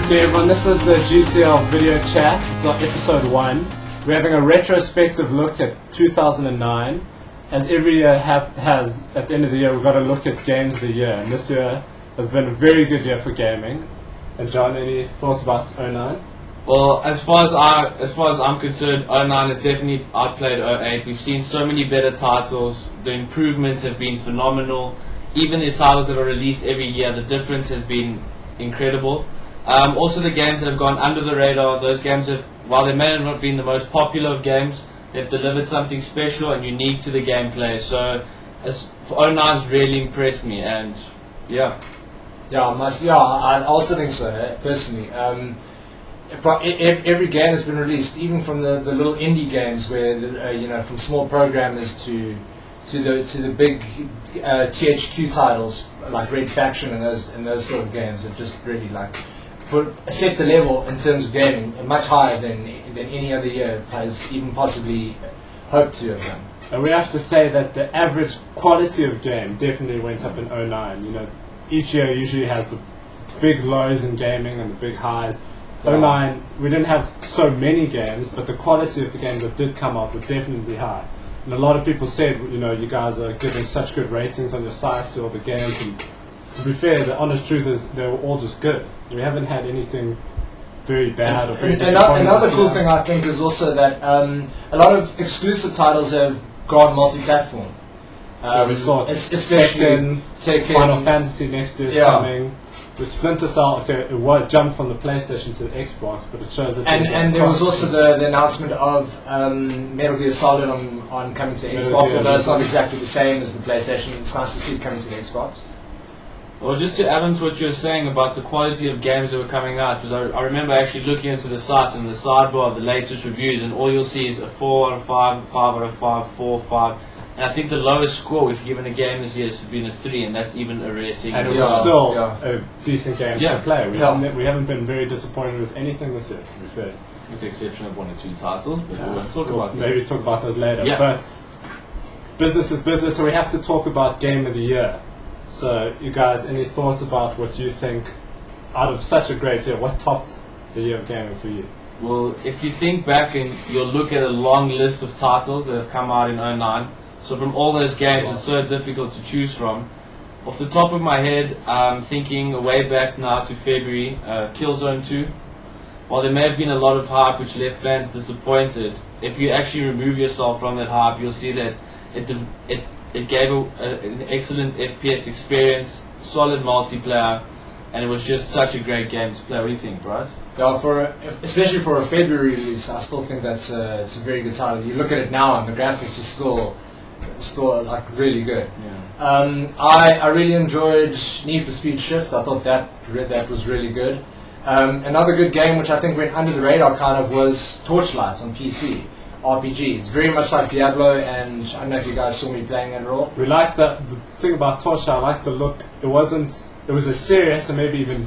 Okay everyone, this is the GCL video chat. It's our episode 1. We're having a retrospective look at 2009. As every year has, at the end of the year, we've got to look at games of the year. And this year has been a very good year for gaming. And John, any thoughts about 09? Well, as far as I'm concerned, 09 has definitely outplayed 08. We've seen so many better titles. The improvements have been phenomenal. Even the titles that are released every year, the difference has been incredible. Also, the games that have gone under the radar, those games have, while they may have not been the most popular of games, they've delivered something special and unique to the gameplay. So, for 09's really impressed me, and yeah. I also think so, personally. Every game has been released, even from the little indie games, where from small programmers to the big THQ titles like Red Faction and those sort of games have just really set the level in terms of gaming much higher than any other year has even possibly hoped to have done. And we have to say that the average quality of game definitely went up in 09. Each year usually has the big lows in gaming and the big highs. 09, we didn't have so many games, but the quality of the games that did come up was definitely high. And a lot of people said, you guys are giving such good ratings on your site to all the games. And to be fair, the honest truth is they were all just good. We haven't had anything very bad or very disappointing. Another cool thing I think is also that a lot of exclusive titles have gone multi-platform. We saw especially Tekken, Final Fantasy next year is coming. With Splinter Cell, it jumped from the PlayStation to the Xbox, but it shows that. And there was also the announcement of Metal Gear Solid on coming to Xbox, although it's not exactly the same as the PlayStation. It's nice to see it coming to the Xbox. Well, just to add on to what you were saying about the quality of games that were coming out, because I remember actually looking into the site and the sidebar of the latest reviews, and all you'll see is a 4 out of 5, 5 out of 5, 4, 5. And I think the lowest score we've given a game this year has been a 3, and that's even a rare thing. And it was still a decent game to play. We haven't been very disappointed with anything this year, to be fair. With the exception of 1 or 2 titles, but we won't talk about them. Maybe talk about those later. Yeah. But business is business, so we have to talk about Game of the Year. So, you guys, any thoughts about what you think, out of such a great year, what topped the year of gaming for you? Well, if you think back and you'll look at a long list of titles that have come out in 09, so from all those games, it's so difficult to choose from. Off the top of my head, I'm thinking way back now to February, Killzone 2. While there may have been a lot of hype which left fans disappointed, if you actually remove yourself from that hype, you'll see that it gave an excellent FPS experience, solid multiplayer, and it was just such a great game to play. What do you think, Bryce? Yeah, especially for a February release, I still think it's a very good title. You look at it now, and the graphics are still like really good. Yeah. I really enjoyed Need for Speed Shift. I thought that was really good. Another good game which I think went under the radar kind of was Torchlight on PC. RPG. It's very much like Diablo, and I don't know if you guys saw me playing it at all. We liked the thing about Torchlight. I liked the look. It was a serious and maybe even,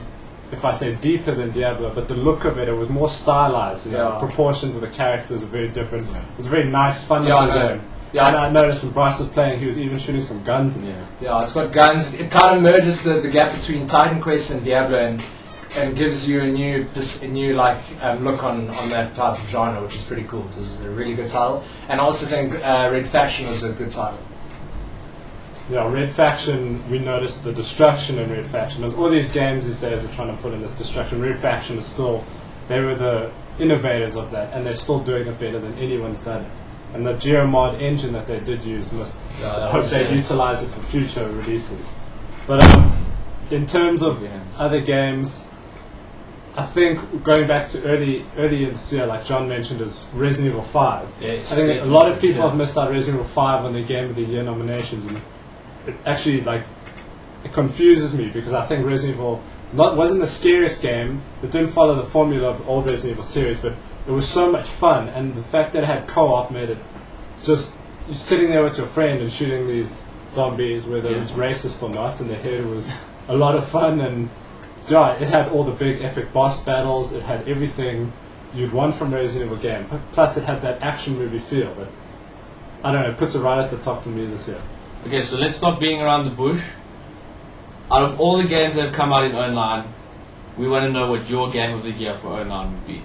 if I say, deeper than Diablo, but the look of it was more stylized. The proportions of the characters were very different. It was a very nice, fun game. Yeah, and I noticed when Bryce was playing, he was even shooting some guns in there. Yeah, it's got guns. It kind of merges the gap between Titan Quest and Diablo, and gives you a new look on that type of genre, which is pretty cool. It's a really good title, and I also think Red Faction was a good title. Yeah, Red Faction, we noticed the destruction in Red Faction. All these games these days are trying to put in this destruction. Red Faction is still, they were the innovators of that, and they're still doing it better than anyone's done it. And the GeoMod engine that they did use hope they utilize it for future releases. But in terms of other games, I think going back to early in this year, like John mentioned, is Resident Evil 5. Yes, I think a lot of people have missed out Resident Evil 5 on the Game of the Year nominations, and it actually it confuses me because I think Resident Evil wasn't the scariest game. It didn't follow the formula of the old Resident Evil series, but it was so much fun, and the fact that it had co-op made it just you're sitting there with your friend and shooting these zombies, whether it's racist or not, in the head. It was a lot of fun, and it had all the big epic boss battles. It had everything you'd want from a Resident Evil game. Plus, it had that action movie feel. But I don't know, it puts it right at the top for me this year. Okay, so let's stop being around the bush. Out of all the games that have come out in 09, We want to know what your game of the year for 09 would be.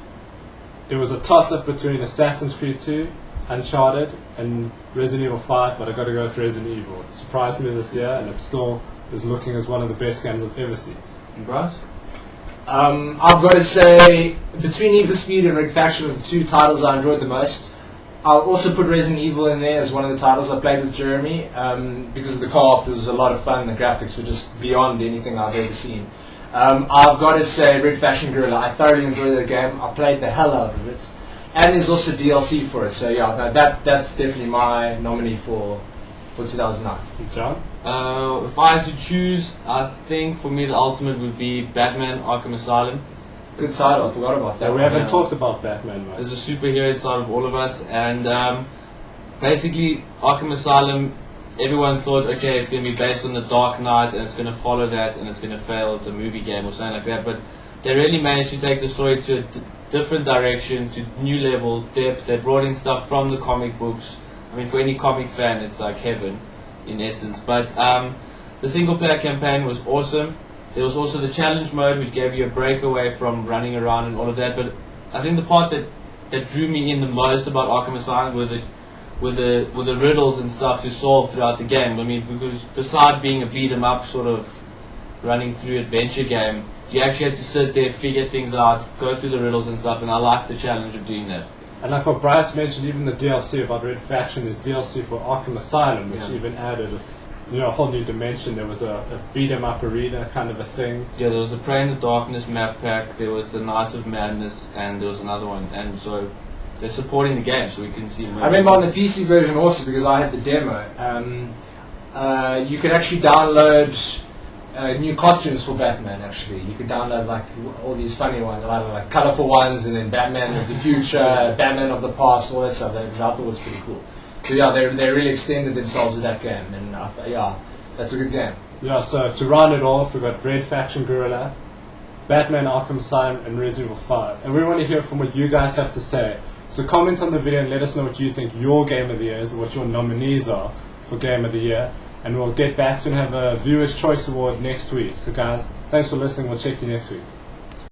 It was a toss-up between Assassin's Creed 2, Uncharted, and Resident Evil 5, but I got to go with Resident Evil. It surprised me this year, and it still is looking as one of the best games I've ever seen. And Bryce? I've got to say, between Need for Speed and Red Faction are the two titles I enjoyed the most. I'll also put Resident Evil in there as one of the titles I played with Jeremy, because the co-op was a lot of fun. The graphics were just beyond anything I've ever seen. I've got to say Red Faction Guerrilla. I thoroughly enjoyed the game. I played the hell out of it. And there's also DLC for it. So yeah, no, that's definitely my nominee for 2009. John? If I had to choose, I think for me the ultimate would be Batman Arkham Asylum. Good title. I forgot about that. We haven't talked about Batman much. There's a superhero inside of all of us, and basically Arkham Asylum, everyone thought, okay, it's going to be based on the Dark Knight and it's going to follow that and it's going to fail, it's a movie game or something like that, but they really managed to take the story to a different direction, to new level, depth. They brought in stuff from the comic books. I mean, for any comic fan, it's like heaven in essence. But the single player campaign was awesome. There was also the challenge mode, which gave you a breakaway from running around and all of that. But I think the part that drew me in the most about Arkham Asylum were the riddles and stuff to solve throughout the game. I mean, because beside being a beat 'em up sort of running through adventure game, you actually had to sit there, figure things out, go through the riddles and stuff, and I liked the challenge of doing that. And like what Bryce mentioned, even the DLC about Red Faction is DLC for Arkham Asylum, which even added a whole new dimension. There was a beat 'em up arena kind of a thing. Yeah, there was the Prey in the Darkness map pack, there was the Night of Madness, and there was another one. And so they're supporting the game, so we can see. I remember on the PC version also, because I had the demo, you could actually download new costumes for Batman. Actually, you could download like all these funny ones, like colorful ones, and then Batman of the future, Batman of the past, all that stuff. That I thought was pretty cool. So yeah, they really extended themselves with that game, and that's a good game. Yeah, so to round it off, we've got Red Faction Guerrilla, Batman Arkham Asylum, and Resident Evil 5. And we want to hear from what you guys have to say. So comment on the video and let us know what you think your game of the year is, or what your nominees are for game of the year. And we'll get back to and have a Viewer's Choice Award next week. So guys, thanks for listening. We'll check you next week.